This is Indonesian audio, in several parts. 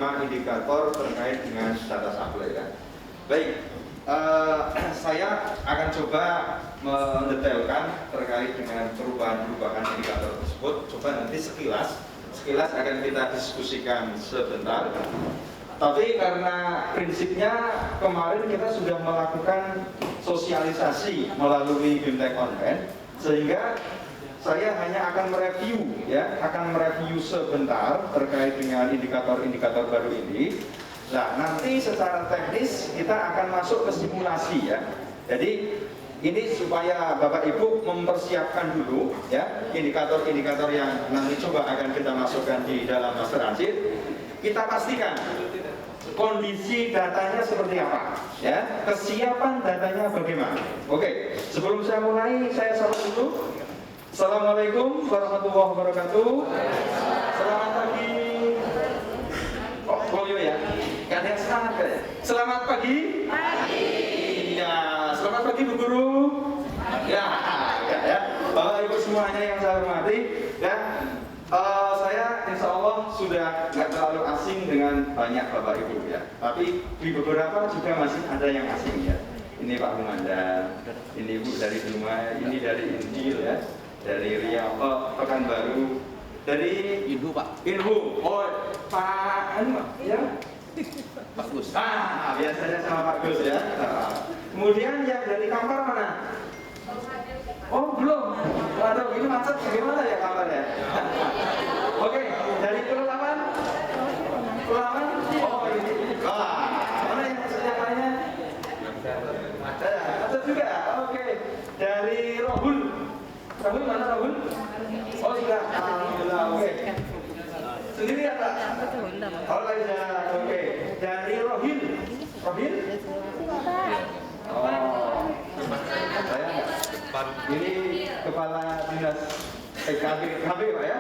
5 indikator terkait dengan data supply ya. Baik, saya akan coba mendetailkan terkait dengan perubahan-perubahan indikator tersebut. Coba nanti sekilas akan kita diskusikan sebentar. Tapi karena prinsipnya kemarin kita sudah melakukan sosialisasi melalui BIMTEK Online, sehingga saya hanya akan mereview sebentar terkait dengan indikator-indikator baru ini. Nah, nanti secara teknis kita akan masuk ke simulasi ya. Jadi ini supaya Bapak Ibu mempersiapkan dulu ya indikator-indikator yang nanti coba akan kita masukkan di dalam master ansip. Kita pastikan kondisi datanya seperti apa ya, kesiapan datanya bagaimana. Oke, sebelum saya mulai saya sapa dulu. Assalamualaikum warahmatullahi wabarakatuh. Selamat pagi. Oh, polio ya? Gak ada yang semangat ya? Selamat pagi. Iya, selamat pagi Bu Guru. Ya, Bapak Ibu semuanya yang saya hormati ya. Saya insya Allah sudah nggak terlalu asing dengan banyak Bapak Ibu ya. Tapi di beberapa juga masih ada yang asing ya. Ini Pak Komandan, ini Bu dari Dumai, ini dari Injil ya. Dari Riau, Pekanbaru, dari Inhu Pak. Inhu, oh Pak ya, Pak Gus. Biasanya sama Pak Gus ya. Kemudian yang dari Kampar mana? Oh belum. Waduh, ini macet gimana ya Kamparnya? Oke, dari Pelawan? Oh ini. Mana yang lainnya? Macet juga. Oke, dari Rohul. Rahul mana Rahul? Oh sudah, alhamdulillah, oke. Sendiri ya Pak? Oh Laisa, oke. Dari Rohil? Oh, saya enggak. Ini kepala dinas PKB Pak ya?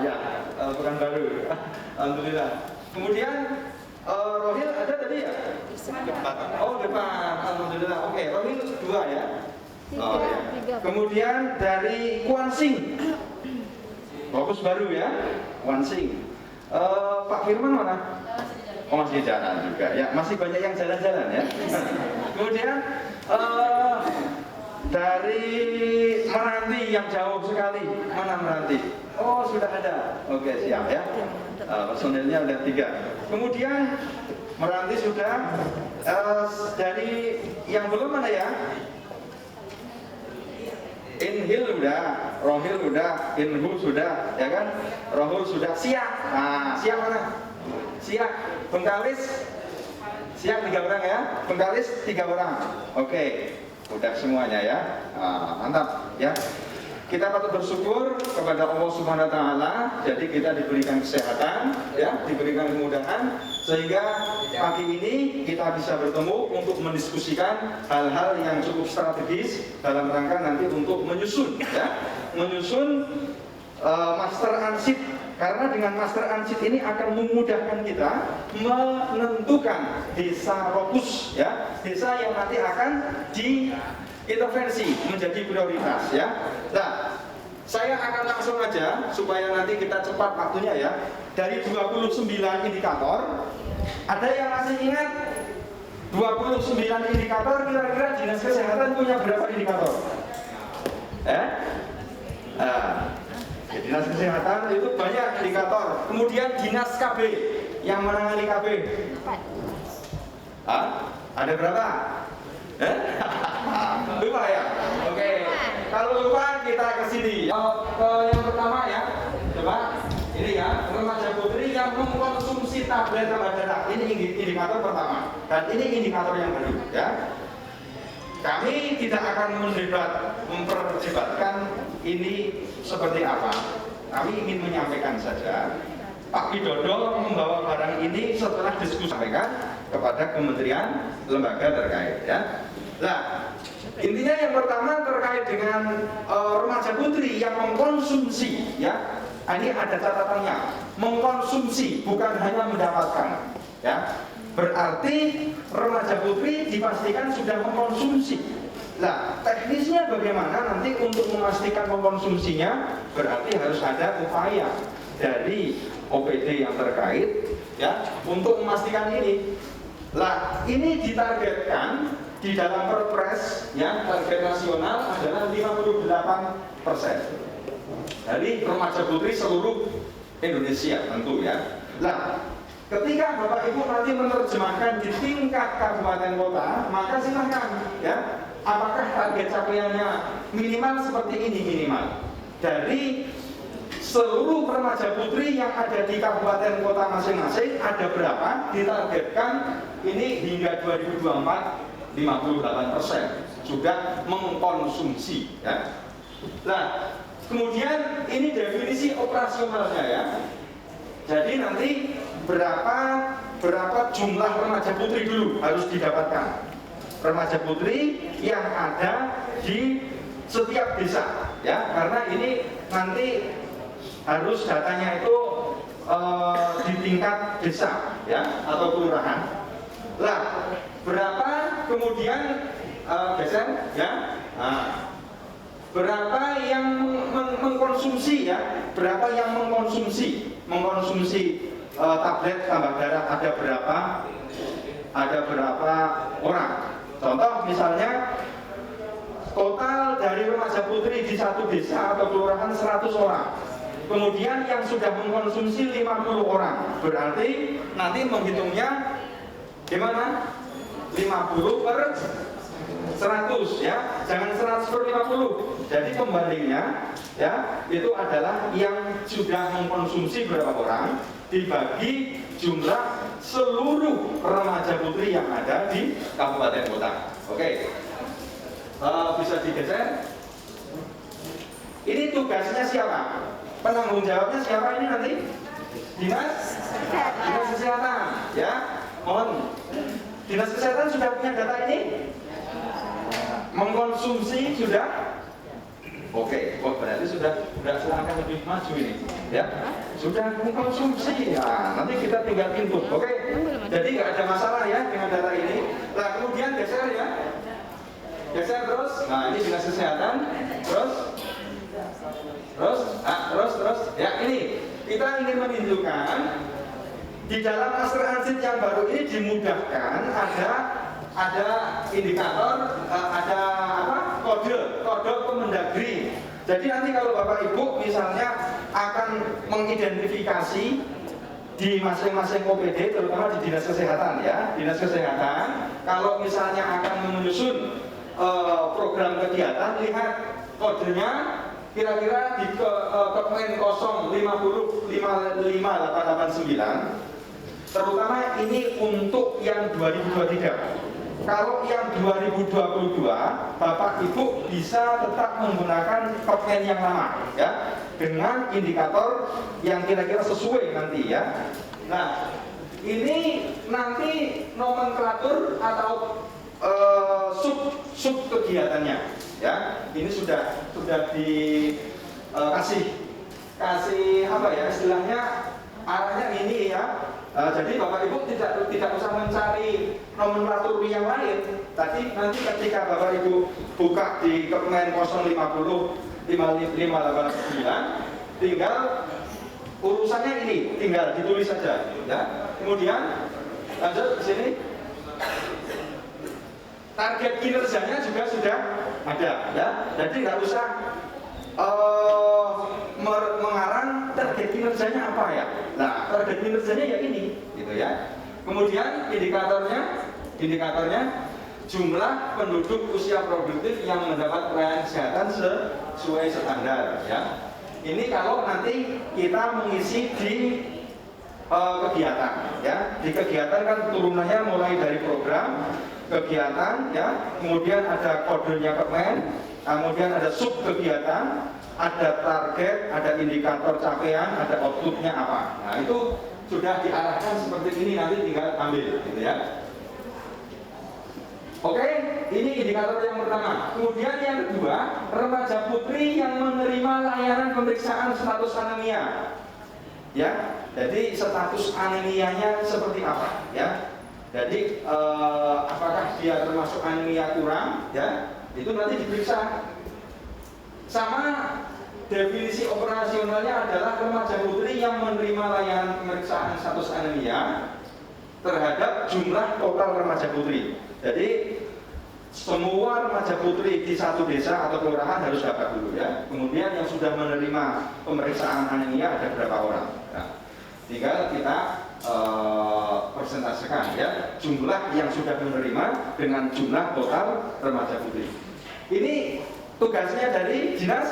Ya, Pekanbaru. Alhamdulillah. Kemudian Rohil ada tadi ya? Depan. Oh depan, alhamdulillah. Oke, Rohil 2 ya. Oh, ya. Kemudian dari Kuansing, fokus baru ya, Kuansing. Pak Firman mana? Oh masih jalan juga ya, masih banyak yang jalan-jalan ya. Kemudian dari Meranti yang jauh sekali, mana Meranti? Oh sudah ada, oke siap ya. Personilnya ada 3. Kemudian Meranti sudah, dari yang belum mana ya? Inhil udah, Rohil udah, Inhu sudah, ya kan? Rohul sudah, siap. Nah, siap mana? Siap. Bengkalis siap 3 orang ya. Bengkalis 3 orang. Oke, udah semuanya ya. Mantap ya. Kita patut bersyukur kepada Allah Subhanahu wa taala. Jadi kita diberikan kesehatan ya, diberikan kemudahan sehingga pagi ini kita bisa bertemu untuk mendiskusikan hal-hal yang cukup strategis dalam rangka nanti untuk menyusun ya, master ansip. Karena dengan master ansip ini akan memudahkan kita menentukan desa fokus ya, desa yang nanti akan diintervensi menjadi prioritas ya. Nah, saya akan langsung aja supaya nanti kita cepat waktunya ya. Dari 29 indikator, ada yang masih ingat 29 indikator, kira-kira Dinas Kesehatan punya berapa indikator? Dinas Kesehatan itu banyak indikator. Kemudian Dinas KB yang menangani KB. Ada berapa? Lupa ya? Oke. Kalau lupa kita ke sini. Yang pertama ya, coba ini ya, remaja putri yang mengkonsumsi tablet tambah darah. Ini indikator pertama. Dan ini indikator yang baru ya. Kami tidak akan memperdebatkan ini seperti apa. Kami ingin menyampaikan saja. Pak Widodo membawa barang ini setelah diskusi sampaikan kepada kementerian lembaga terkait ya. Nah, intinya yang pertama terkait dengan remaja putri yang mengkonsumsi ya. Ini ada catatannya, mengkonsumsi bukan hanya mendapatkan ya. Berarti remaja putri dipastikan sudah mengkonsumsi. Nah, teknisnya bagaimana nanti untuk memastikan mengkonsumsinya? Berarti harus ada upaya dari OPD yang terkait ya, untuk memastikan ini. Lah, ini ditargetkan di dalam Perpres ya, target nasional adalah 58% dari remaja putri seluruh Indonesia tentu ya. Lah, ketika Bapak Ibu nanti menerjemahkan di tingkat kabupaten kota, maka silahkan ya, apakah target capaiannya minimal seperti ini minimal dari seluruh remaja putri yang ada di kabupaten kota masing-masing ada berapa, ditargetkan ini hingga 2024 58% sudah mengkonsumsi ya. Nah, kemudian ini definisi operasionalnya ya. Jadi nanti berapa jumlah remaja putri dulu harus didapatkan. Remaja putri yang ada di setiap desa ya, karena ini nanti harus datanya itu di tingkat desa ya atau kelurahan. Lah, berapa kemudian geser ya? Nah, berapa yang mengkonsumsi ya? Berapa yang mengkonsumsi tablet tambah darah, ada berapa? Ada berapa orang? Contoh misalnya total dari remaja putri di satu desa atau kelurahan 100 orang. Kemudian yang sudah mengkonsumsi 50 orang. Berarti nanti menghitungnya gimana? 50 per 100 ya, jangan 100 per 50. Jadi pembandingnya ya, itu adalah yang sudah mengkonsumsi berapa orang dibagi jumlah seluruh remaja putri yang ada di kabupaten kota. Oke. Bisa digeser. Ini tugasnya siapa? Penanggung jawabnya siapa ini nanti? Dinas Kesehatan ya. Mohon, Dinas Kesehatan sudah punya data ini? Mengkonsumsi sudah? Oke, berarti sudah akan lebih maju ini ya. Sudah mengkonsumsi ya, nanti kita tinggal input. Oke, jadi nggak ada masalah ya dengan data ini. Nah, kemudian geser ya. Geser terus. Nah, ini Dinas Kesehatan. Terus. Ya, ini kita ingin menunjukkan di dalam master transit yang baru ini dimudahkan ada indikator, ada apa? Kode Kemendagri. Jadi nanti kalau Bapak Ibu misalnya akan mengidentifikasi di masing-masing OPD, terutama di Dinas Kesehatan ya, Dinas Kesehatan, kalau misalnya akan menyusun program kegiatan, lihat kodenya kira-kira di Kepmen 05055889, terutama ini untuk yang 2023. Kalau yang 2022, Bapak Ibu bisa tetap menggunakan Kepmen yang lama ya, dengan indikator yang kira-kira sesuai nanti ya. Nah, ini nanti nomenklatur atau sub kegiatannya ya. Ini sudah dikasih apa ya istilahnya, arahnya ini ya. Jadi Bapak Ibu tidak usah mencari nomenklatur yang lain. Tadi nanti ketika Bapak Ibu buka di Kepmen 05055889, tinggal urusannya ini, tinggal ditulis saja ya. Kemudian lanjut ke sini. Target kinerjanya juga sudah ada ya. Jadi nggak usah mengarang target kinerjanya apa ya. Nah, target kinerjanya ya ini gitu ya. Kemudian indikatornya jumlah penduduk usia produktif yang mendapat pelayanan kesehatan sesuai standar ya. Ini kalau nanti kita mengisi di kegiatan ya. Di kegiatan kan turunannya mulai dari program kegiatan ya, kemudian ada kodenya Kepmen, kemudian ada sub kegiatan, ada target, ada indikator capaian, ada outputnya apa. Nah, itu sudah diarahkan seperti ini, nanti tinggal ambil gitu ya. Oke, ini indikator yang pertama. Kemudian yang kedua, remaja putri yang menerima layanan pemeriksaan status anemia ya. Jadi status anemianya seperti apa ya. Jadi apakah dia termasuk anemia kurang ya, itu nanti diperiksa. Sama definisi operasionalnya adalah remaja putri yang menerima layanan pemeriksaan status anemia terhadap jumlah total remaja putri. Jadi semua remaja putri di satu desa atau kelurahan harus dapat dulu ya. Kemudian yang sudah menerima pemeriksaan anemia ada berapa orang? Nah, tinggal kita persentasekan ya jumlah yang sudah menerima dengan jumlah total remaja putri. Ini tugasnya dari dinas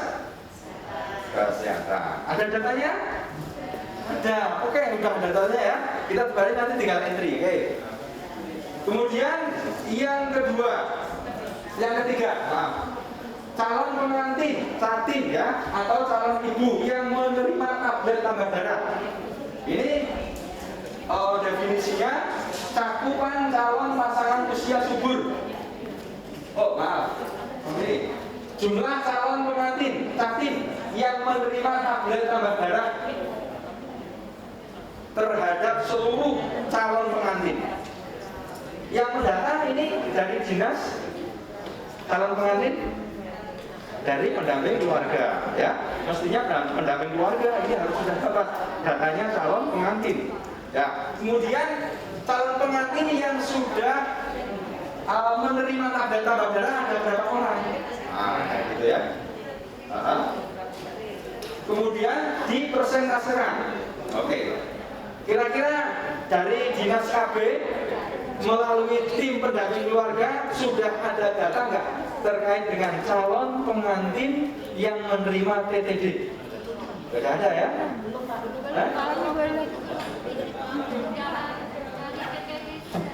kesehatan. Ada datanya? Ada. Oke, udah ada datanya ya. Kita balik nanti tinggal entry. Oke. Kemudian yang kedua, yang ketiga, calon pengantin, catin ya, atau calon ibu yang menerima tablet tambah darah. Ini definisinya cakupan calon pasangan usia subur. Oh maaf, ini jumlah calon pengantin, catin yang menerima tablet tambah darah terhadap seluruh calon pengantin. Yang mendata ini dari dinas calon pengantin, dari pendamping keluarga ya. Mestinya pendamping keluarga ini harus sudah dapat datanya calon pengantin ya. Kemudian calon pengantin yang sudah menerima tablet tambah darah ada berapa orang? Nah, gitu ya. Kemudian dipresentasikan. Oke. Kira-kira dari dinas KB melalui tim pendamping keluarga sudah ada data nggak terkait dengan calon pengantin yang menerima TTD? Tidak ada ya?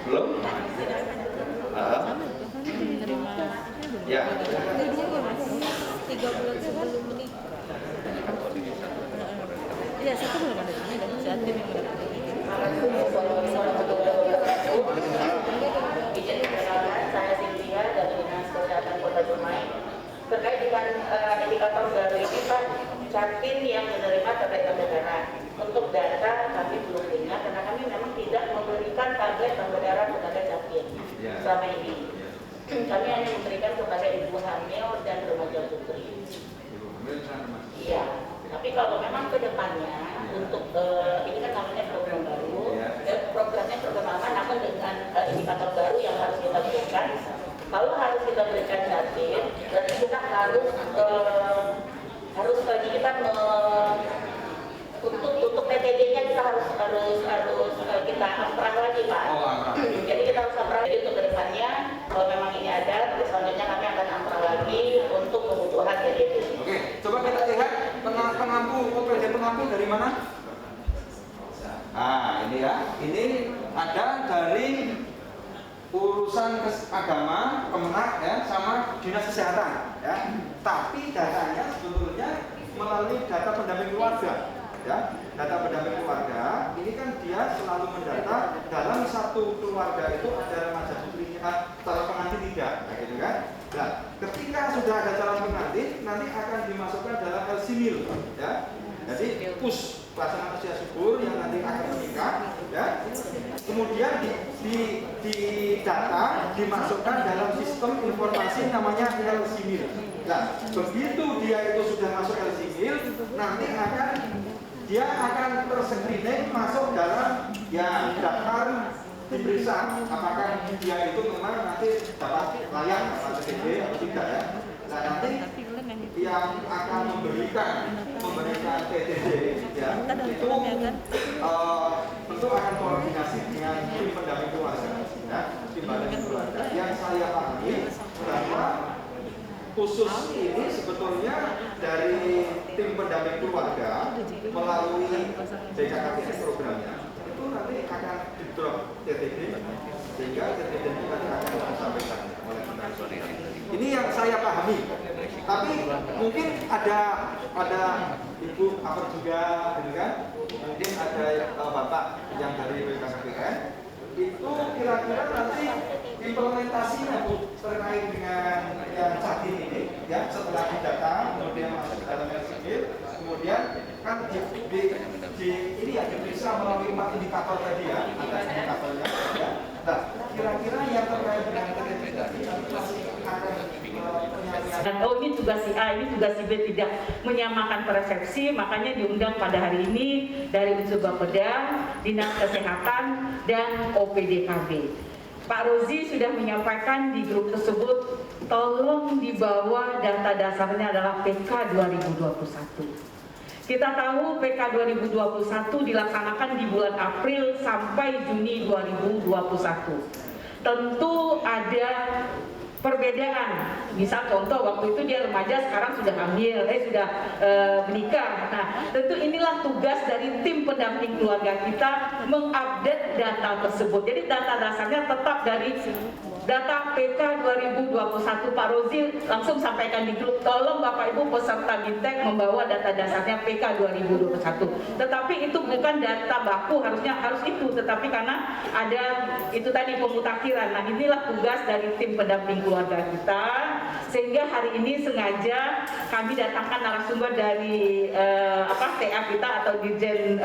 Belum? Ya. 3 bulan sebelum menikah. Iya, satu belum ada ini dan saat ini belum ada. Saya Cynthia dari Dinas Kesehatan Kota Dumai. Terkait dengan indikator baru ini Pak, catin yang menerima tablet tambah darah. Untuk data kami belum punya karena kami memang tidak memberikan tablet tambah darah kepada catin selama ini. Kami hanya memberikan kepada ibu hamil dan remaja putri. Iya. Tapi kalau memang ke depannya untuk ini kan namanya program baru, programnya program lama, namun dengan indikator baru yang harus kita berikan. Kalau harus kita berikan catin, berarti kita harus bagi kita untuk PTD-nya kita harus kita amprah lagi Pak. Jadi kita harus amprah lagi untuk kedepannya. Kalau memang ini ada, terus selanjutnya kami akan amprah lagi untuk kebutuhan PTD. Oke, coba kita lihat pengampu OPD pengampu dari mana? Nah, ini ya. Ini ada dari urusan agama, Kemenak ya, sama dinas kesehatan ya. Tapi datanya sebetulnya melalui data pendamping keluarga ya. Data pendamping keluarga ini kan dia selalu mendata dalam satu keluarga itu ada remaja putrinya, calon pengantin tidak, gitu kan? Nah, ketika sudah ada calon pengantin nanti akan dimasukkan dalam LCMIL ya. Jadi PUS pasangan usia subur yang nanti akan menikah ya. Kemudian di data dimasukkan dalam sistem informasi namanya LCMIL. Nah, begitu dia itu sudah masuk LCMIL, nanti dia akan terscreening masuk dalam yang daftar diperiksa apakah dia itu memang nanti dapat layak dapat TTD atau tidak ya. Nah, nanti yang akan memberikan TTD ya itu tentu akan koordinasi dengan tim pendamping keluarga ya, tim pendamping keluarga. Yang saya pahami bahwa khusus ini sebetulnya dari tim pendamping keluarga melalui DKKPS programnya itu nanti akan di-drop TTD sehingga TTD itu nanti akan disampaikan oleh pendamping. Ini yang saya pahami. Tapi mungkin ada ibu apa juga, gitu kan? Mungkin ada bapak yang dari BKKPN. Itu kira-kira nanti implementasinya Bu terkait dengan yang catin ini ya, setelah didata kemudian masuk ke dalam LCMIL, kemudian kan ini ya diperiksa melalui 4 indikator tadi ya, ada indikatornya ya. Nah, kira-kira yang terkait dengan TTD tadi masih akan penyampaian Dan oh ini tugas si A, ini tugas si B, tidak menyamakan persepsi, makanya diundang pada hari ini dari unsur Bapeda, Dinas Kesehatan, dan OPDKB. Pak Rozi sudah menyampaikan di grup tersebut, tolong dibawa data dasarnya adalah PK 2021. Kita tahu PK 2021 dilaksanakan di bulan April sampai Juni 2021. Tentu ada perbedaan. Misal contoh waktu itu dia remaja, sekarang sudah hamil, sudah menikah. Nah, tentu inilah tugas dari tim pendamping keluarga kita mengupdate data tersebut. Jadi data dasarnya tetap dari data PK 2021. Pak Rozi langsung sampaikan di grup, tolong Bapak Ibu peserta BIMTEK membawa data dasarnya PK 2021. Tetapi itu bukan data baku, harus itu, tetapi karena ada itu tadi pemutakhiran. Nah, inilah tugas dari tim pendamping keluarga kita, sehingga hari ini sengaja kami datangkan narasumber dari TA kita atau Dirjen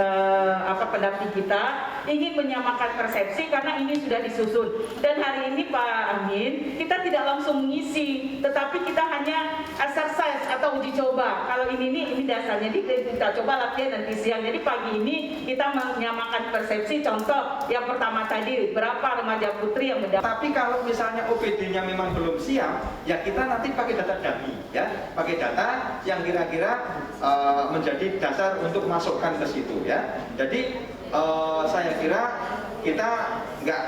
pendamping kita, ingin menyamakan persepsi karena ini sudah disusun. Dan hari ini Pak Amin, kita tidak langsung mengisi, tetapi kita hanya exercise atau uji coba. Kalau ini dasarnya, kita coba latihan nanti siang. Jadi pagi ini kita menyamakan persepsi. Contoh yang pertama tadi, berapa remaja putri yang mendapat. Tapi kalau misalnya OPD-nya memang belum siap, ya kita nanti pakai data dummy, ya, pakai data yang kira-kira menjadi dasar untuk masukkan ke situ, ya. Jadi saya kira kita nggak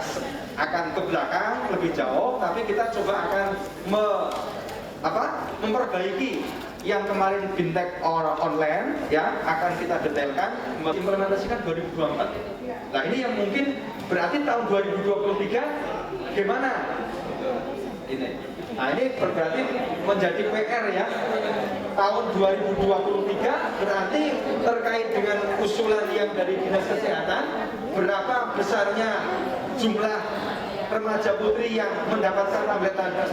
akan ke belakang lebih jauh, tapi kita coba akan memperbaiki yang kemarin BIMTEK online, ya, akan kita detailkan, mengimplementasikan 2024. Nah, ini yang mungkin berarti tahun 2023 gimana? Nah, ini berarti menjadi PR, ya. Tahun 2023 berarti terkait dengan usulan yang dari Dinas Kesehatan, berapa besarnya jumlah remaja putri yang mendapatkan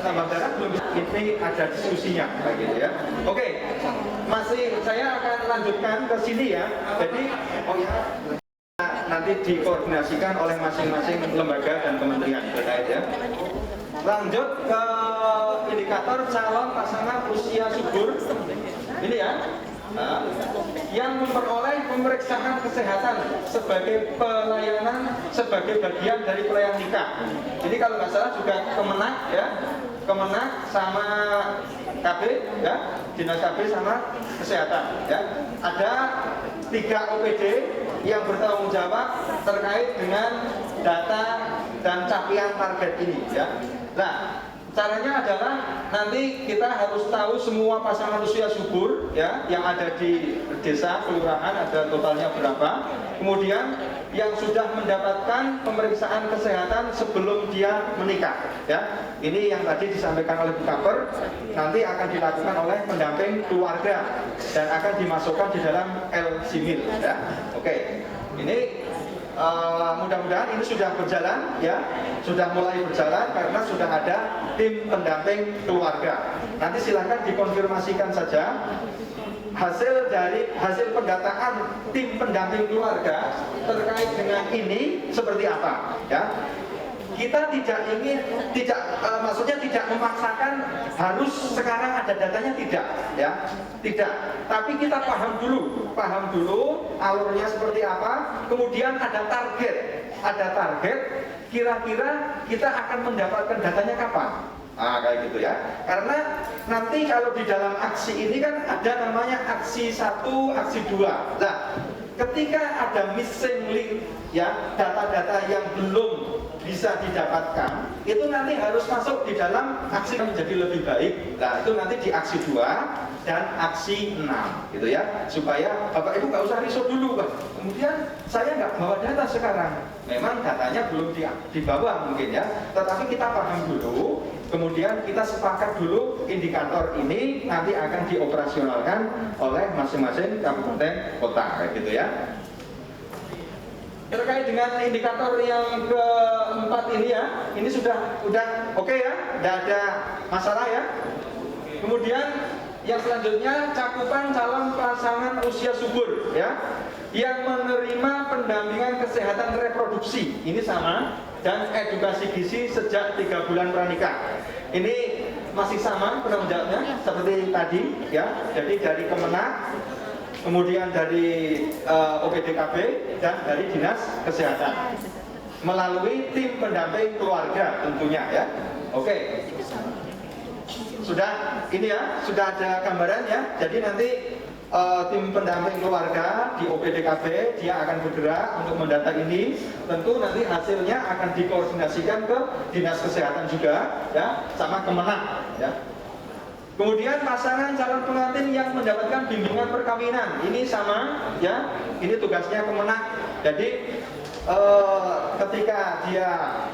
tambah darah, belum. Ini ada diskusinya, begitu, ya. Oke, saya akan lanjutkan ke sini, ya. Jadi, nanti dikoordinasikan oleh masing-masing lembaga dan kementerian terkait, ya. Lanjut ke indikator calon pasangan usia subur. Ini, ya. Yang memperoleh pemeriksaan kesehatan sebagai pelayanan, sebagai bagian dari pelayanan nikah. Jadi kalau nggak salah juga Kemenak, ya, Kemenak sama KB, ya, Dinas KB sama Kesehatan, ya. Ada 3 OPD yang bertanggung jawab terkait dengan data dan capaian target ini, ya. Nah, caranya adalah nanti kita harus tahu semua pasangan usia subur, ya, yang ada di desa, kelurahan, ada totalnya berapa. Kemudian yang sudah mendapatkan pemeriksaan kesehatan sebelum dia menikah, ya. Ini yang tadi disampaikan oleh Bu Kaper, nanti akan dilakukan oleh pendamping keluarga dan akan dimasukkan di dalam LSIMIL, ya. Oke, ini mudah-mudahan ini sudah berjalan, ya, sudah mulai berjalan karena sudah ada tim pendamping keluarga. Nanti silakan dikonfirmasikan saja hasil pendataan tim pendamping keluarga terkait dengan ini seperti apa, ya. Kita maksudnya tidak memaksakan harus sekarang ada datanya, tidak, ya, tidak. Tapi kita paham dulu alurnya seperti apa. Kemudian ada target, kira-kira kita akan mendapatkan datanya kapan. Nah, kayak gitu, ya. Karena nanti kalau di dalam aksi ini kan ada namanya aksi 1, aksi 2. Nah, ketika ada missing link, ya, data-data yang belum bisa didapatkan, itu nanti harus masuk di dalam aksi menjadi lebih baik. Nah, itu nanti di aksi 2 dan aksi 6, gitu, ya, supaya Bapak Ibu nggak usah risau dulu, Pak. Kemudian saya nggak bawa data sekarang, memang datanya belum dibawa mungkin, ya, tetapi kita paham dulu, kemudian kita sepakat dulu indikator ini nanti akan dioperasionalkan oleh masing-masing kabupaten kota, kayak gitu, ya. Terkait dengan indikator yang keempat ini, ya, ini sudah oke, ya, tidak ada masalah, ya. Kemudian yang selanjutnya cakupan calon pasangan usia subur, ya, yang menerima pendampingan kesehatan reproduksi, ini sama, dan edukasi gizi sejak 3 bulan pranikah. Ini masih sama penanggung jawabnya seperti tadi ya. Jadi dari Kemenak, kemudian dari OPDKB dan dari Dinas Kesehatan melalui tim pendamping keluarga tentunya ya. Oke. Sudah ini ya, sudah ada gambaran ya. Jadi nanti tim pendamping keluarga di OPDKB dia akan bergerak untuk mendata ini. Tentu nanti hasilnya akan dikoordinasikan ke Dinas Kesehatan juga ya, sama Kemenak ya. Kemudian pasangan calon pengantin yang mendapatkan bimbingan perkawinan ini sama ya. Ini tugasnya Kemenak. Jadi ketika dia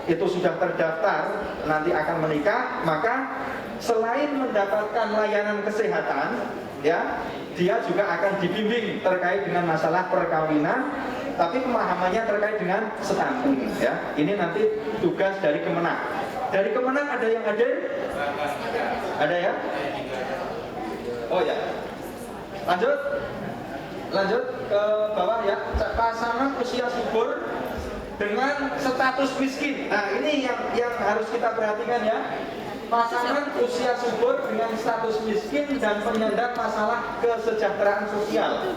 itu sudah terdaftar nanti akan menikah, maka selain mendapatkan layanan kesehatan ya, dia juga akan dibimbing terkait dengan masalah perkawinan, tapi pemahamannya terkait dengan stunting ya. Ini nanti tugas dari Kemenak. Dari Kemenak ada yang hadir? Ada ya? Oh ya. Lanjut ke bawah ya. Pasangan usia subur dengan status miskin. Nah, ini yang harus kita perhatikan ya. Pasangan usia subur dengan status miskin dan penyandang masalah kesejahteraan sosial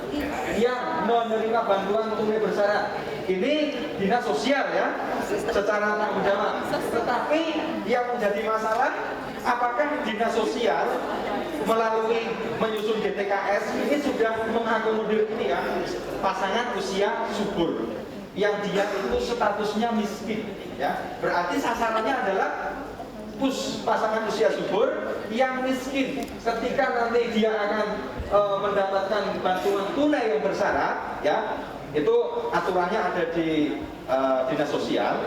yang menerima bantuan tunai bersyarat. Ini dinas sosial ya, secara tanggung jawab. Tetapi yang menjadi masalah, apakah dinas sosial melalui menyusun DTKS ini sudah mengakomodir ini ya, pasangan usia subur yang dia itu statusnya miskin ya. Berarti sasarannya adalah pasangan usia subur yang miskin. Ketika nanti dia akan mendapatkan bantuan tunai yang bersyarat ya, itu aturannya ada di dinas sosial.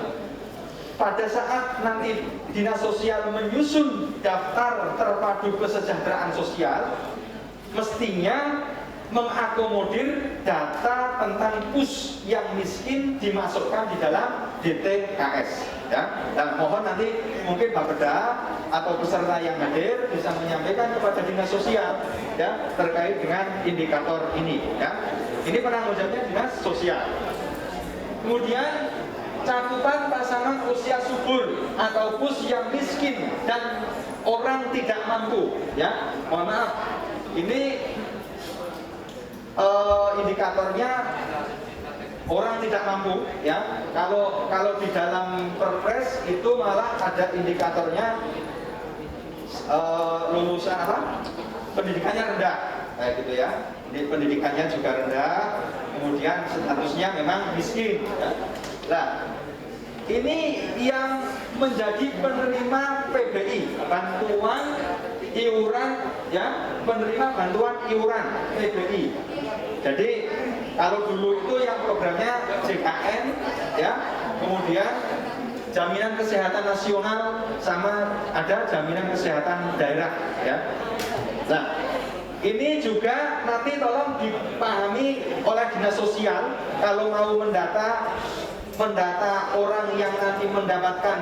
Pada saat nanti dinas sosial menyusun daftar terpadu kesejahteraan sosial, mestinya mengakomodir data tentang PUS yang miskin dimasukkan di dalam DTKS ya. Dan mohon nanti mungkin Bapeda atau peserta yang hadir bisa menyampaikan kepada dinas sosial ya terkait dengan indikator ini ya. Ini penanggung jawabnya dinas sosial. Kemudian cakupan pasangan usia subur atau PUS yang miskin dan orang tidak mampu ya. Mohon maaf, ini indikatornya orang tidak mampu ya. Kalau di dalam Perpres itu malah ada indikatornya lulusan apa? Pendidikannya rendah kayak gitu ya. Jadi pendidikannya juga rendah, kemudian statusnya memang miskin ya. Nah, ini yang menjadi penerima PBI, bantuan iuran ya, penerima bantuan iuran PBI. Jadi kalau dulu itu yang programnya JKN ya, kemudian jaminan kesehatan nasional sama ada jaminan kesehatan daerah ya. Nah, ini juga nanti tolong dipahami oleh dinas sosial kalau mau mendata orang yang nanti mendapatkan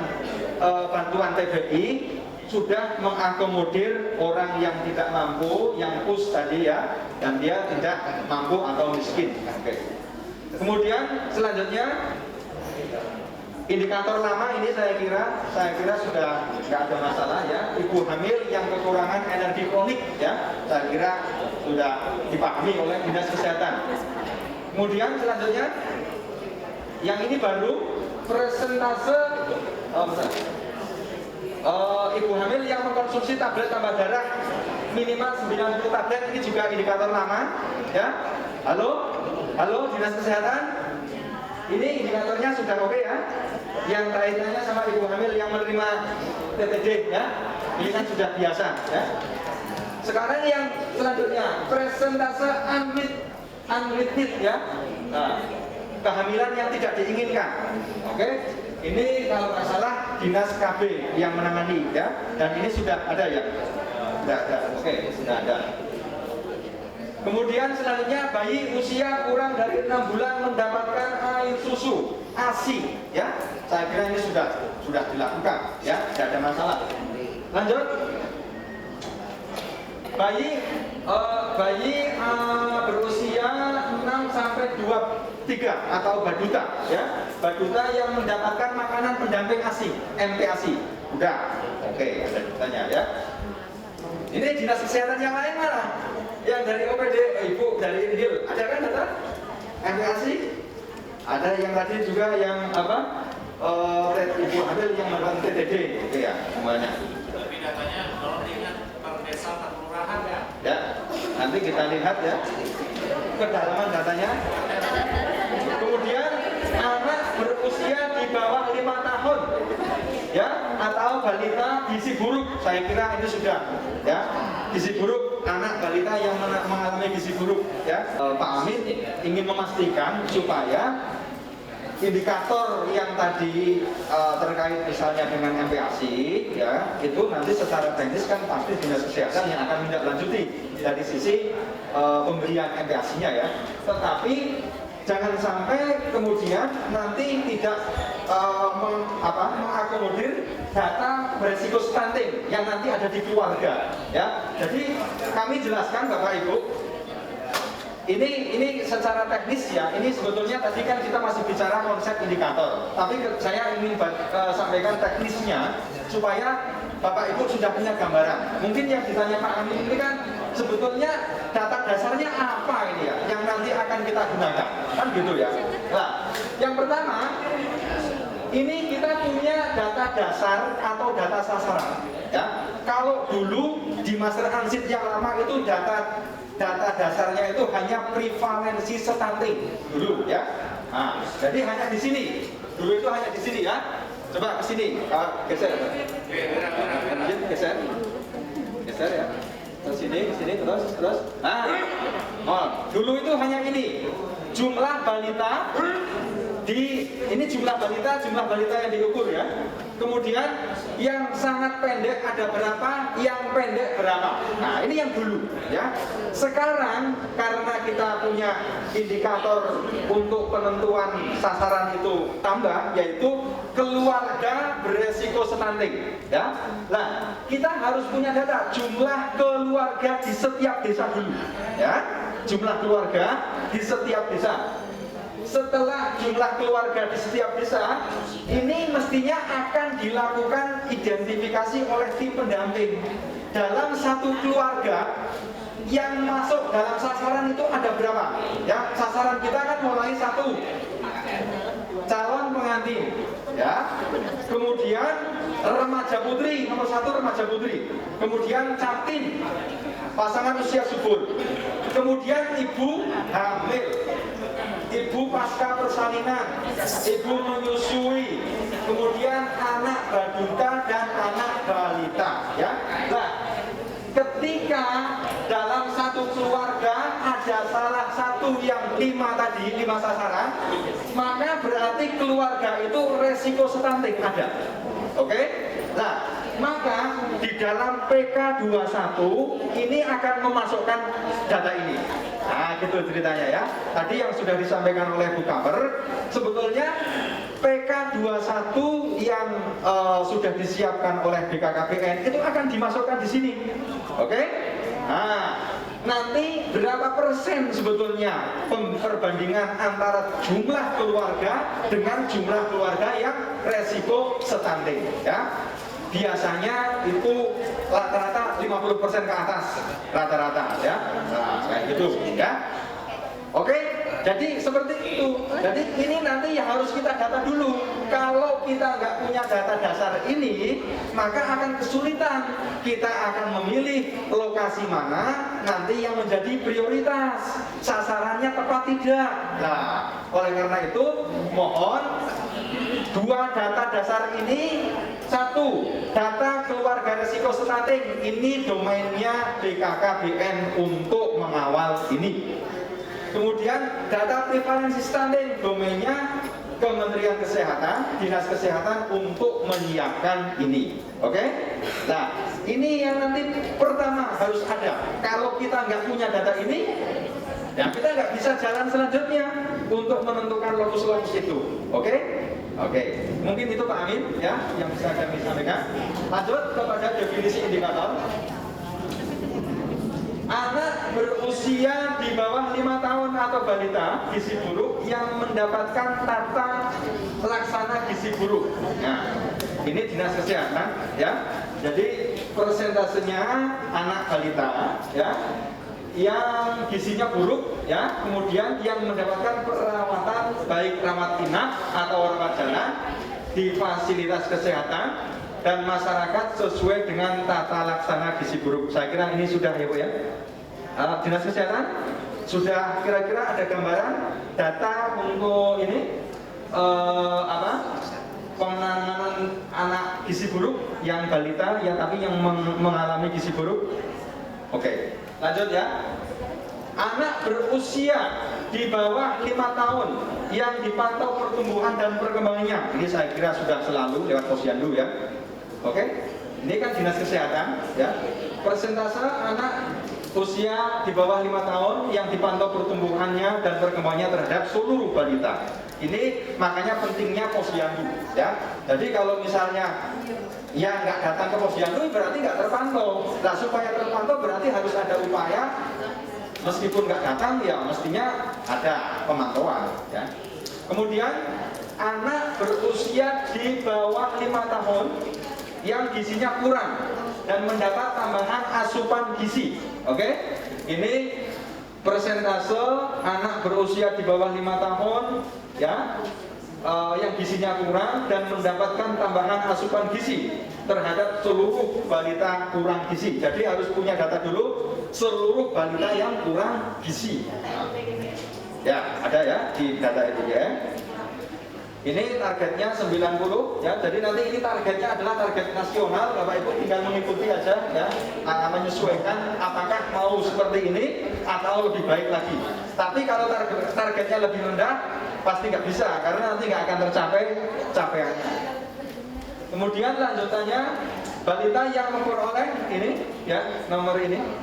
bantuan PBI sudah mengakomodir orang yang tidak mampu, yang PUS tadi ya, dan dia tidak mampu atau miskin. Oke. Kemudian selanjutnya indikator lama ini saya kira sudah nggak ada masalah ya. Ibu hamil yang kekurangan energi kronik ya, saya kira sudah dipahami oleh dinas kesehatan. Kemudian selanjutnya yang ini baru persentase ibu hamil yang mengkonsumsi tablet tambah darah minimal 90 tablet, ini juga indikator lama ya. Halo dinas kesehatan, ini indikatornya sudah oke ya, yang kaitannya sama ibu hamil yang menerima TTD ya, ini kan sudah biasa ya. Sekarang yang selanjutnya presentase unwitted ya, nah, kehamilan yang tidak diinginkan. Oke, ini kalau nggak salah dinas KB yang menangani ya, dan ini sudah ada ya, sudah ada. Oke, sudah ada. Kemudian selanjutnya bayi usia kurang dari 6 bulan mendapatkan air susu ASI ya, saya kira ini sudah dilakukan ya, tidak ada masalah. Lanjut, bayi berusia 6 sampai 23 atau baduta ya, baduta yang mendapatkan makanan pendamping ASI, MPASI, udah Oke, ada ditanya ya. Ini dinas kesehatan yang lain mana? Yang dari OPD, Ibu dari Inhil, ada kan data? MPASI? Ada yang tadi juga yang apa? Ibu Adel yang melakukan TTD, oke ya, semuanya. Tapi datanya kalau ingat per desa per kelurahan ya. Ya, nanti kita lihat ya kedalaman datanya. Kemudian anak berusia di bawah 5 tahun, ya, atau balita gizi buruk, saya kira itu sudah, ya, gizi buruk, anak balita yang mengalami gizi buruk, ya. Pak Amin ingin memastikan supaya indikator yang tadi terkait misalnya dengan MPASI, ya, itu nanti secara teknis kan pasti dinas kesehatan yang akan menindaklanjuti dari sisi pemberian MPASI-nya, ya. Tetapi jangan sampai kemudian nanti tidak mengakomodir data beresiko stunting yang nanti ada di keluarga, ya. Jadi kami jelaskan Bapak Ibu. Ini secara teknis ya, ini sebetulnya tadi kan kita masih bicara konsep indikator, tapi saya ingin sampaikan teknisnya supaya Bapak Ibu sudah punya gambaran. Mungkin yang ditanya Pak Amin ini kan sebetulnya data dasarnya apa ini ya, yang nanti akan kita gunakan, kan gitu ya. Nah, yang pertama, ini kita punya data dasar atau data sasaran, ya. Kalau dulu di Master Ansip yang lama itu data dasarnya itu hanya prevalensi stunting dulu, ya. Nah, jadi hanya di sini. Dulu itu hanya di sini, ya. Coba ke sini, geser. Geser ya. Ke sini, terus. Nah, dulu itu hanya ini. Jumlah balita ini jumlah balita yang diukur, ya. Kemudian yang sangat pendek ada berapa, yang pendek berapa. Nah, ini yang dulu, ya. Sekarang karena kita punya indikator untuk penentuan sasaran itu tambah, yaitu keluarga beresiko stunting, ya. Nah, kita harus punya data jumlah keluarga di setiap desa dulu, ya. Jumlah keluarga di setiap desa. Setelah jumlah keluarga di setiap desa, ini mestinya akan dilakukan identifikasi oleh tim pendamping. Dalam satu keluarga yang masuk dalam sasaran itu ada berapa? Ya, sasaran kita kan mulai 1 calon pengantin, ya. Kemudian remaja putri, nomor 1 remaja putri. Kemudian captin, pasangan usia subur. Kemudian ibu hamil, ibu pasca persalinan, ibu menyusui, kemudian anak balita dan anak balita, ya. Nah, ketika dalam satu keluarga ada salah satu yang 5 tadi, 5 sasaran, maka berarti keluarga itu resiko stunting ada. Oke? Nah, maka di dalam PK21 ini akan memasukkan data ini. Nah, gitu ceritanya, ya. Tadi yang sudah disampaikan oleh Bu Kaper, sebetulnya PK21 yang sudah disiapkan oleh BKKBN itu akan dimasukkan di sini. Oke? Nah, nanti berapa persen sebetulnya perbandingan antara jumlah keluarga dengan jumlah keluarga yang resiko stunting, ya. Biasanya itu rata-rata 50% ke atas, rata-rata, ya. Nah, kayak gitu, ya. Oke, jadi seperti itu. Jadi ini nanti yang harus kita data dulu. Kalau kita nggak punya data dasar ini, maka akan kesulitan. Kita akan memilih lokasi mana nanti yang menjadi prioritas, sasarannya tepat tidak. Nah, oleh karena itu mohon 2 data dasar ini. 1, data keluarga resiko stunting, ini domainnya BKKBN untuk mengawal ini. Kemudian data prevalensi stunting, domainnya Kementerian Kesehatan, Dinas Kesehatan untuk menyiapkan ini. Oke? Nah, ini yang nanti pertama harus ada. Kalau kita nggak punya data ini, ya kita nggak bisa jalan selanjutnya untuk menentukan lokus-lokus itu. Oke? Oke, mungkin itu Pak Amin, ya, yang bisa kami sampaikan. Lanjut kepada definisi indikator. Anak berusia di bawah 5 tahun atau balita gizi buruk yang mendapatkan tata laksana gizi buruk. Nah, ini Dinas Kesehatan, ya. Jadi persentasenya anak balita ya yang gizinya buruk ya, kemudian yang mendapatkan perawatan baik rawat inap atau rawat jalan di fasilitas kesehatan dan masyarakat sesuai dengan tata laksana gizi buruk. Saya kira ini sudah ya Bu ya. Dinas Kesehatan sudah kira-kira ada gambaran data untuk ini penanganan anak gizi buruk yang balita ya, tapi yang mengalami gizi buruk. Oke, lanjut ya. Anak berusia di bawah 5 tahun yang dipantau pertumbuhan dan perkembangannya. Ini saya kira sudah selalu lewat posyandu ya. Oke, ini kan Dinas Kesehatan ya. Persentase anak usia di bawah 5 tahun yang dipantau pertumbuhannya dan perkembangannya terhadap seluruh balita. Ini makanya pentingnya posyandu ya. Jadi kalau misalnya ya nggak datang ke posyandu berarti nggak terpantau. Nah, supaya terpantau berarti harus ada upaya, meskipun nggak datang ya mestinya ada pemantauan ya. Kemudian anak berusia di bawah 5 tahun yang gizinya kurang dan mendapat tambahan asupan gizi. Oke, ini persentase anak berusia di bawah 5 tahun ya yang gizinya kurang dan mendapatkan tambahan asupan gizi terhadap seluruh balita kurang gizi. Jadi harus punya data dulu seluruh balita yang kurang gizi. Ya, ada ya di data itu ya. Ini targetnya 90 ya. Jadi nanti ini targetnya adalah target nasional. Bapak Ibu tinggal mengikuti aja ya, menyesuaikan apakah mau seperti ini atau lebih baik lagi. Tapi kalau targetnya lebih rendah pasti nggak bisa karena nanti nggak akan tercapai capaiannya. Kemudian lanjutannya balita yang memperoleh ini ya, nomor ini.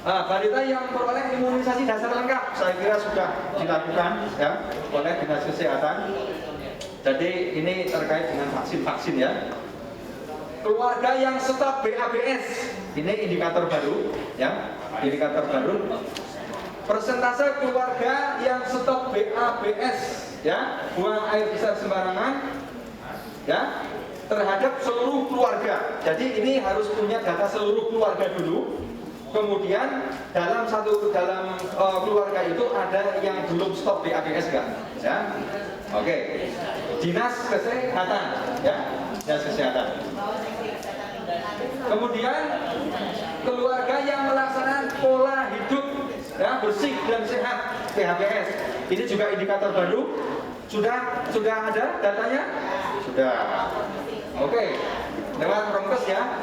Balita yang memperoleh imunisasi dasar lengkap saya kira sudah dilakukan ya oleh Dinas Kesehatan. Jadi ini terkait dengan vaksin-vaksin ya. Keluarga yang stop BABS, ini indikator baru ya, indikator baru. Persentase keluarga yang stop BABS ya, buang air besar sembarangan ya, terhadap seluruh keluarga. Jadi ini harus punya data seluruh keluarga dulu. Kemudian dalam keluarga itu ada yang belum stop BABS kan? Ya, oke. Dinas Kesehatan, ya, Dinas Kesehatan. Kemudian keluarga yang melaksanakan pola hidup ya bersih dan sehat PHBS. Ini juga indikator baru. Sudah ada datanya? Sudah. Oke. Lewat Promkes ya.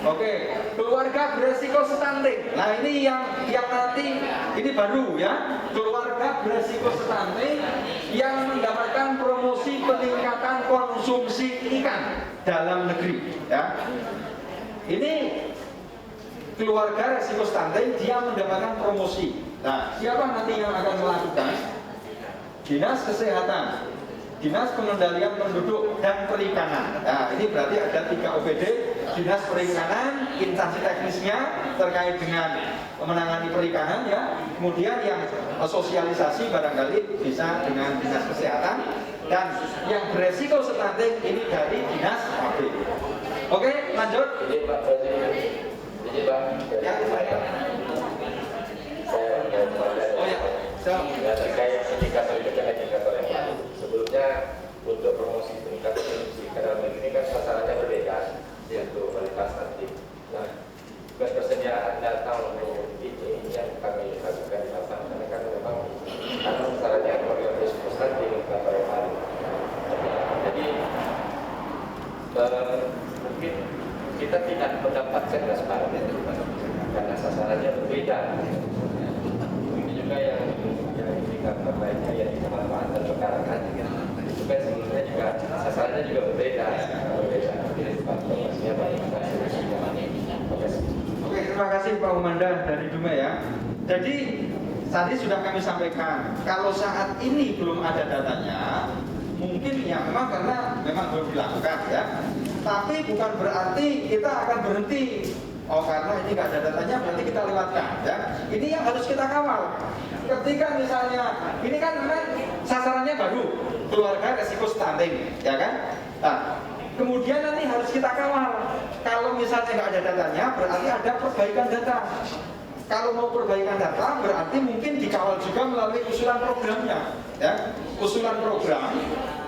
Oke, keluarga beresiko stunting. Nah ini yang nanti ini baru ya, keluarga beresiko stunting yang mendapatkan promosi peningkatan konsumsi ikan dalam negeri. Ya, ini keluarga resiko stunting dia mendapatkan promosi. Nah siapa nanti yang akan melakukan? Dinas Kesehatan, Dinas Pengendalian Penduduk dan Perikanan. Nah, ini berarti ada 3 OPD, Dinas Perikanan, instansi teknisnya terkait dengan menangani perikanan ya. Kemudian yang sosialisasi barangkali bisa dengan Dinas Kesehatan dan yang beresiko stunting ini dari Dinas KB. Oke, lanjut. Ini Pak Presiden. Ini Pak. Ya, saya. Oh ya. Ya, terkait indikator yang baru. Sebelumnya untuk promosi peningkatan konsumsi ikan dalam negeri ini kan sasarannya berbeda untuk balita stunting. Nah, tugas persediaan data untuk ini yang kami lakukan di lapangan karena kan memang karena sasarannya keluarga risiko stunting atau yang lain. Jadi mungkin kita tidak mendapatkan transparan itu karena sasarannya berbeda. Ini juga yang indikator lainnya yang kemanfaatan pekarangan itu kan sebenarnya juga sasarannya juga berbeda. Oke, terima kasih Pak Umanda dari Dume ya. Jadi tadi sudah kami sampaikan kalau saat ini belum ada datanya, mungkin ya memang karena memang belum dilakukan ya. Tapi bukan berarti kita akan berhenti. Oh karena ini nggak ada datanya berarti kita lewatkan ya. Ini yang harus kita kawal. Ketika misalnya ini kan memang sasarannya baru keluarga resiko stunting ya kan. Nah Kemudian nanti harus kita kawal. Kalau misalnya nggak ada datanya, berarti ada perbaikan data. Kalau mau perbaikan data, berarti mungkin dikawal juga melalui usulan programnya, ya. Usulan program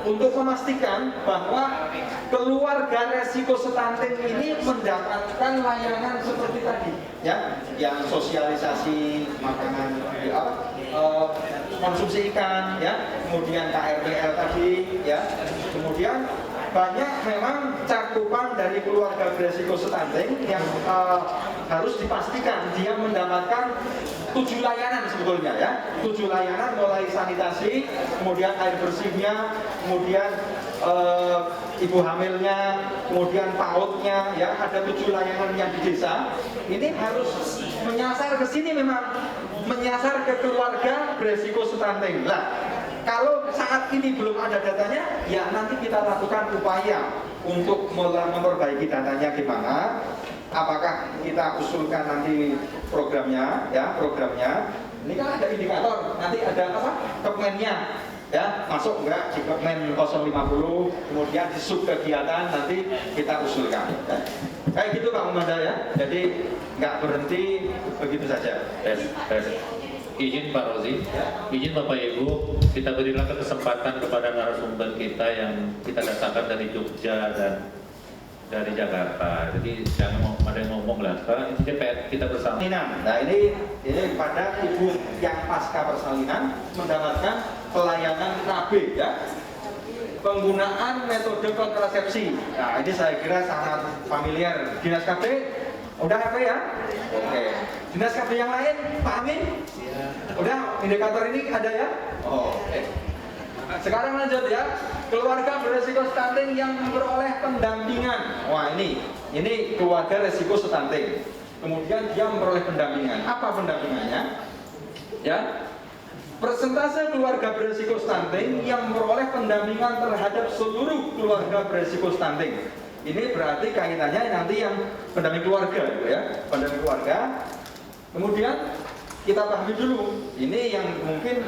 untuk memastikan bahwa keluarga resiko stunting ini mendapatkan layanan seperti tadi, ya, yang sosialisasi makanan, konsumsi ikan, ya, kemudian KRPL tadi, ya, kemudian banyak memang cakupan dari keluarga beresiko stunting yang harus dipastikan dia mendapatkan 7 layanan sebetulnya, ya, 7 layanan mulai sanitasi, kemudian air bersihnya, kemudian ibu hamilnya, kemudian PAUD-nya, ya, ada 7 layanan yang di desa. Ini harus menyasar ke sini, memang menyasar ke keluarga beresiko stunting. Lah, kalau saat ini belum ada datanya, ya nanti kita lakukan upaya untuk memperbaiki datanya gimana. Apakah kita usulkan nanti programnya, ya, programnya. Ini kan ada indikator, nanti ada apa? Kepmennya, ya, masuk enggak di Kepmen 050, kemudian di sub kegiatan nanti kita usulkan, ya. Kayak gitu Pak Umanda, ya. Jadi nggak berhenti begitu saja. Izin Pak Rozi, izin Bapak Ibu, kita berilah kesempatan kepada narasumber kita yang kita datangkan dari Jogja dan dari Jakarta. Jadi jangan ada yang ngomong lah. Sekarang ini kita bersama. Nah ini pada ibu yang pasca persalinan mendapatkan pelayanan KB, ya. Penggunaan metode kontrasepsi. Nah ini saya kira sangat familiar. Dinas KB udah apa ya? Oke. Dinas KB yang lain, Pak Amin? Udah, indikator ini ada ya? Oh, oke. Sekarang lanjut ya, keluarga beresiko stunting yang memperoleh pendampingan. Wah ini keluarga resiko stunting. Kemudian dia memperoleh pendampingan. Apa pendampingannya? Ya, persentase keluarga beresiko stunting yang memperoleh pendampingan terhadap seluruh keluarga beresiko stunting. Ini berarti kaitannya nanti yang pendamping keluarga, gitu ya, pendamping keluarga. Kemudian kita pahami dulu, ini yang mungkin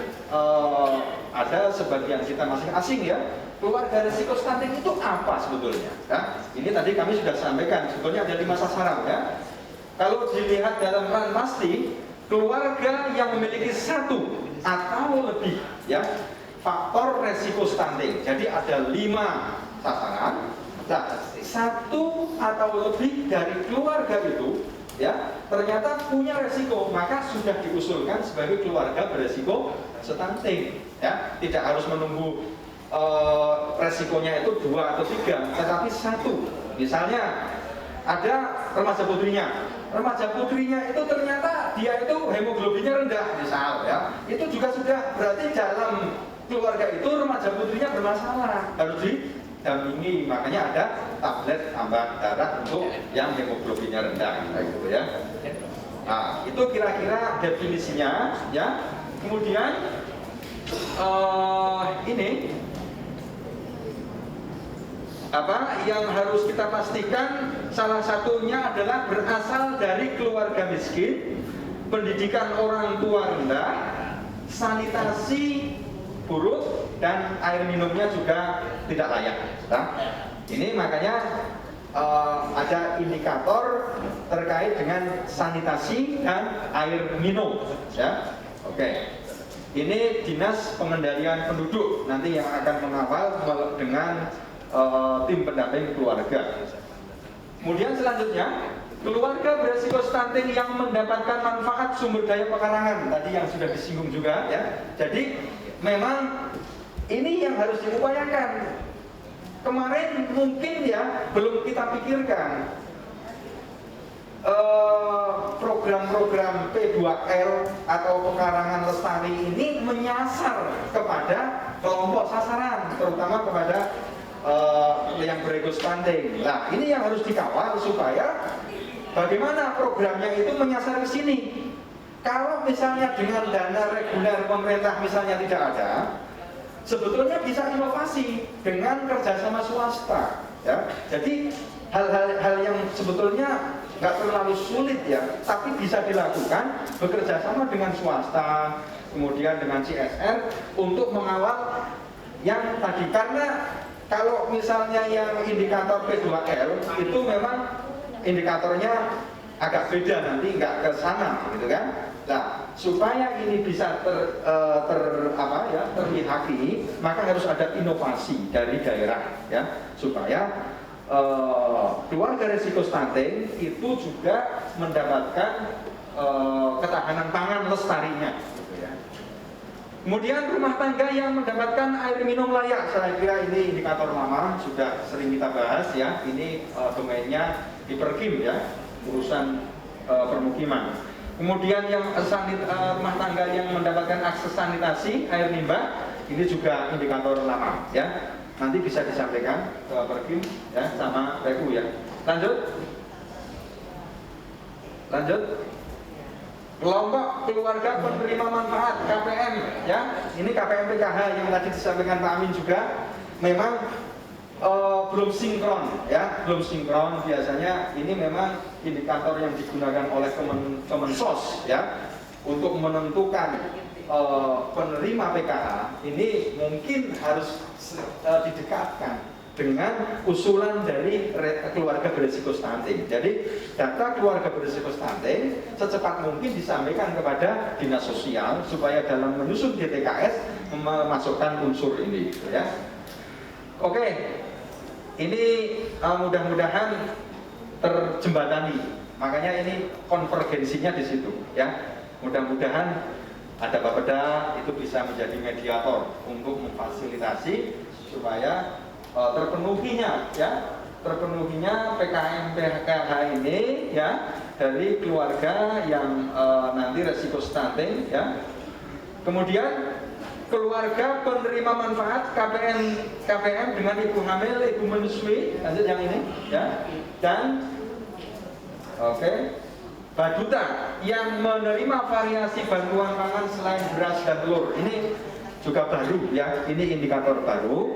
ada sebagian kita masih asing, ya. Keluarga resiko stunting itu apa sebetulnya? Nah, ini tadi kami sudah sampaikan, sebetulnya ada 5 sasaran, ya. Kalau dilihat dalam ran pasti, keluarga yang memiliki 1 atau lebih, ya, faktor resiko stunting. Jadi ada 5 sasaran. Nah, 1 atau lebih dari keluarga itu, ya, ternyata punya resiko, maka sudah diusulkan sebagai keluarga beresiko stunting, ya. Tidak harus menunggu resikonya itu 2 atau 3, tetapi 1. Misalnya ada remaja putrinya itu ternyata dia itu hemoglobinnya rendah, misal, ya, itu juga sudah berarti dalam keluarga itu remaja putrinya bermasalah, harus didampingi. Makanya ada tablet tambah darah untuk yang hemoglobinnya rendah, kayak gitu, ya. Nah, itu kira-kira definisinya, ya. Kemudian ini apa yang harus kita pastikan, salah satunya adalah berasal dari keluarga miskin, pendidikan orang tua rendah, sanitasi buruk, dan air minumnya juga tidak layak. Nah, ini makanya ada indikator terkait dengan sanitasi dan air minum, ya. Oke. Ini Dinas Pengendalian Penduduk nanti yang akan mengawal dengan tim pendamping keluarga. Kemudian selanjutnya, keluarga beresiko stunting yang mendapatkan manfaat sumber daya pekarangan, tadi yang sudah disinggung juga, ya. Jadi memang ini yang harus diupayakan. Kemarin mungkin, ya, belum kita pikirkan program-program P2L atau pekarangan lestari ini menyasar kepada kelompok sasaran, terutama kepada yang beresiko stunting. Nah, ini yang harus dikawal supaya bagaimana programnya itu menyasar ke sini. Kalau misalnya dengan dana reguler pemerintah misalnya tidak ada, sebetulnya bisa inovasi dengan kerjasama swasta, ya. Jadi hal-hal yang sebetulnya nggak terlalu sulit, ya, tapi bisa dilakukan bekerjasama dengan swasta, kemudian dengan CSR untuk mengawal yang tadi. Karena Kalau misalnya yang indikator P2L itu memang indikatornya agak beda, nanti nggak ke sana gitu kan. Nah, supaya ini bisa terlihaki, maka harus ada inovasi dari daerah ya, supaya keluarga risiko stunting itu juga mendapatkan ketahanan pangan lestarinya gitu ya. Kemudian rumah tangga yang mendapatkan air minum layak, saya kira ini indikator lama, sudah sering kita bahas ya. Ini domainnya Hiperkim ya, urusan permukiman. Kemudian yang rumah tangga yang mendapatkan akses sanitasi air limbah, ini juga indikator lama ya. Nanti bisa disampaikan ke Perkim ya sama PU ya. Lanjut. Kelompok keluarga penerima manfaat KPM ya. Ini KPM PKH yang tadi disampaikan Pak Amin juga memang belum sinkron ya, belum sinkron. Biasanya ini memang indikator yang digunakan oleh Kemensos ya untuk menentukan penerima PKH ini mungkin harus didekatkan dengan usulan dari keluarga berisiko stunting. Jadi data keluarga berisiko stunting secepat mungkin disampaikan kepada dinas sosial supaya dalam menyusun DTKS memasukkan unsur ini gitu ya. Oke, ini mudah-mudahan terjembatani. Makanya ini konvergensinya di situ ya. Mudah-mudahan ada Bapeda itu bisa menjadi mediator untuk memfasilitasi supaya terpenuhinya PKM PKH ini ya dari keluarga yang nanti resiko stunting ya. Kemudian keluarga penerima manfaat KPM dengan ibu hamil, ibu menyusui, lanjut yang ini ya. Dan Baduta yang menerima variasi bantuan pangan selain beras dan telur. Ini juga baru ya, ini indikator baru.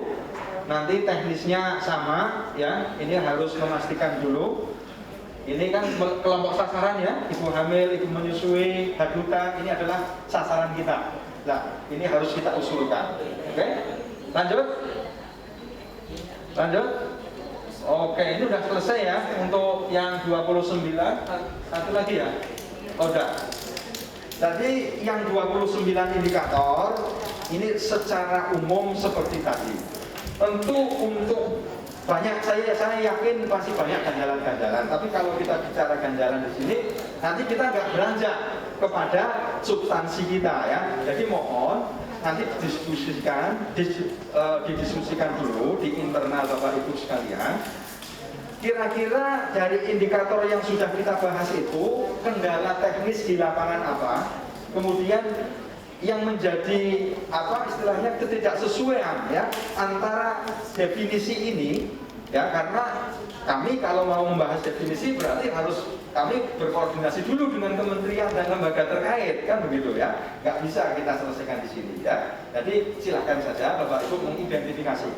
Nanti teknisnya sama ya, ini harus memastikan dulu. Ini kan kelompok sasaran ya, ibu hamil, ibu menyusui, baduta, ini adalah sasaran kita. Nah, ini harus kita usulkan. Oke, lanjut. Oke, ini udah selesai ya untuk yang 29. Satu lagi ya. Oh, udah. Jadi yang 29 indikator ini secara umum seperti tadi. Tentu untuk banyak, saya yakin pasti banyak ganjalan-ganjalan. Tapi kalau kita bicara ganjalan di sini, nanti kita nggak beranjak kepada substansi kita ya. Jadi mohon nanti didiskusikan dulu di internal Bapak Ibu sekalian. Kira-kira dari indikator yang sudah kita bahas itu kendala teknis di lapangan apa? Kemudian yang menjadi apa istilahnya ketidaksesuaian ya antara definisi ini ya, karena kami kalau mau membahas definisi berarti harus kami berkoordinasi dulu dengan kementerian dan lembaga terkait kan begitu ya, nggak bisa kita selesaikan di sini ya. Jadi silahkan saja Bapak Ibu mengidentifikasi,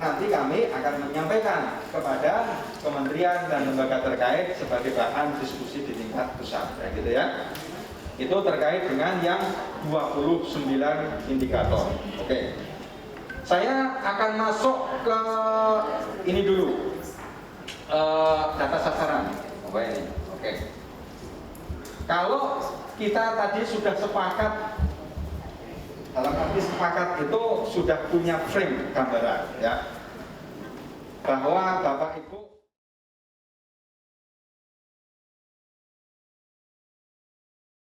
nanti kami akan menyampaikan kepada kementerian dan lembaga terkait sebagai bahan diskusi di tingkat pusat ya gitu ya. Itu terkait dengan yang 29 indikator. Oke. Saya akan masuk ke ini dulu. Data sasaran. Oke. Kalau kita tadi sudah sepakat, dalam arti sepakat itu sudah punya frame gambaran ya, bahwa Bapak